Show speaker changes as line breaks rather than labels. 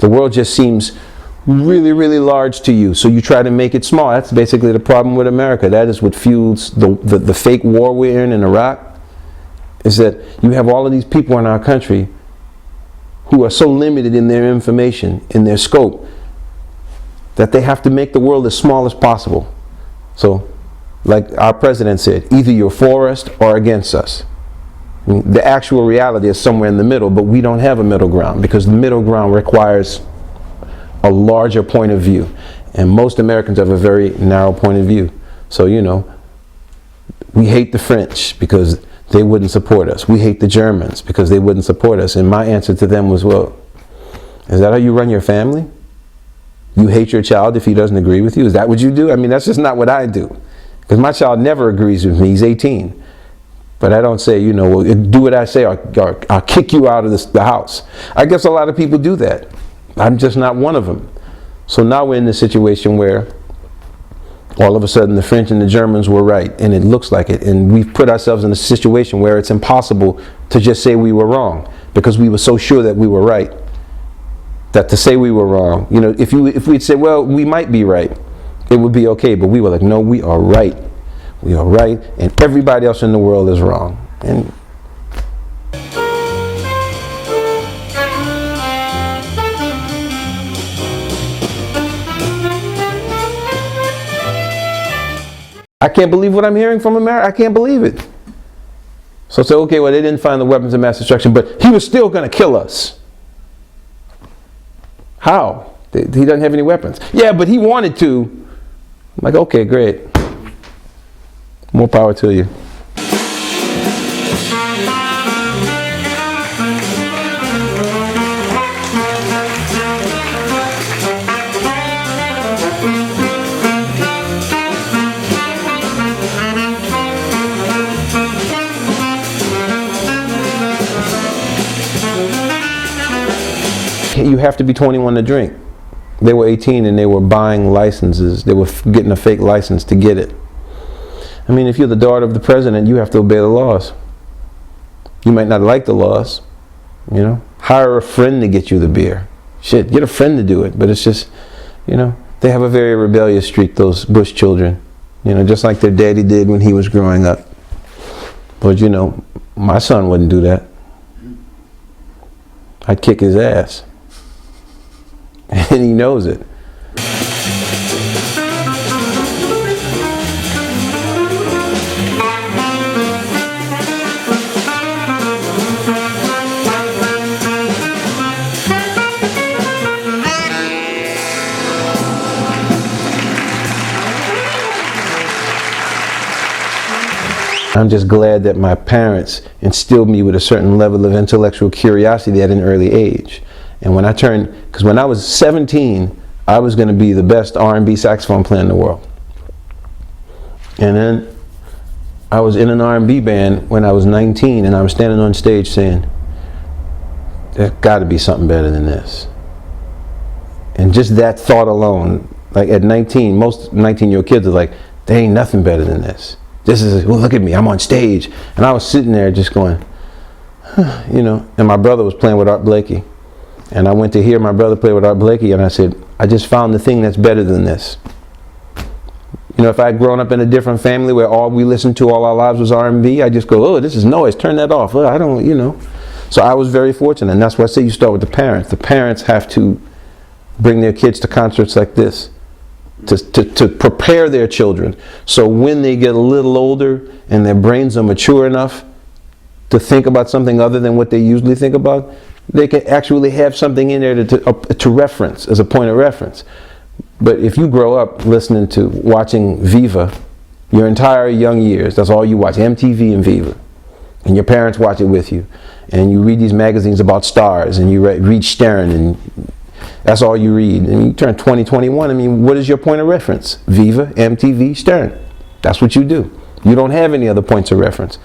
The world just seems really, really large to you, so you try to make it small. That's basically the problem with America. That is what fuels the fake war we're in Iraq, is that you have all of these people in our country who are so limited in their information, in their scope, that they have to make the world as small as possible. So, like our president said, either you're for us or against us. I mean, the actual reality is somewhere in the middle, but we don't have a middle ground, because the middle ground requires a larger point of view. And most Americans have a very narrow point of view. So, you know, we hate the French because they wouldn't support us. We hate the Germans because they wouldn't support us. And my answer to them was, well, is that how you run your family? You hate your child if he doesn't agree with you? Is that what you do? I mean, that's just not what I do. Because my child never agrees with me. He's 18. But I don't say, you know, well, do what I say, or I'll kick you out of the house. I guess a lot of people do that. I'm just not one of them. So now we're in this situation where all of a sudden the French and the Germans were right, and it looks like it. And we've put ourselves in a situation where it's impossible to just say we were wrong, because we were so sure that we were right, that to say we were wrong, you know, if we'd say, well, we might be right, it would be okay. But we were like, no, we are right. We are right, and everybody else in the world is wrong. And I can't believe what I'm hearing from America. I can't believe it. So say, okay, well, they didn't find the weapons of mass destruction, but he was still going to kill us. How? He doesn't have any weapons. Yeah, but he wanted to. I'm like, okay, great. More power to you. You have to be 21 to drink. They were 18 and they were buying licenses. They were getting a fake license to get it. I mean, if you're the daughter of the president, you have to obey the laws. You might not like the laws, you know. Hire a friend to get you the beer. Shit, get a friend to do it. But it's just, you know, they have a very rebellious streak, those Bush children. You know, just like their daddy did when he was growing up. But, you know, my son wouldn't do that. I'd kick his ass. And he knows it. I'm just glad that my parents instilled me with a certain level of intellectual curiosity at an early age. And when I turned, because when I was 17, I was going to be the best R&B saxophone player in the world. And then I was in an R&B band when I was 19, and I was standing on stage saying, there's got to be something better than this. And just that thought alone, like at 19, most 19-year-old kids are like, there ain't nothing better than this. This is, well, look at me, I'm on stage. And I was sitting there just going, huh, you know, and my brother was playing with Art Blakey. And I went to hear my brother play with Art Blakey, and I said, I just found the thing that's better than this. You know, if I had grown up in a different family where all we listened to all our lives was R&B, I'd just go, oh, this is noise, turn that off. Oh, I don't, you know. So I was very fortunate, and that's why I say you start with the parents. The parents have to bring their kids to concerts like this. To prepare their children, so when they get a little older and their brains are mature enough to think about something other than what they usually think about, they can actually have something in there to reference, as a point of reference. But if you grow up listening to, watching Viva your entire young years, that's all you watch, MTV and Viva, and your parents watch it with you, and you read these magazines about stars, and you read Stern, and that's all you read. And you turn 20, 21, I mean, what is your point of reference? Viva, MTV, Stern. That's what you do. You don't have any other points of reference.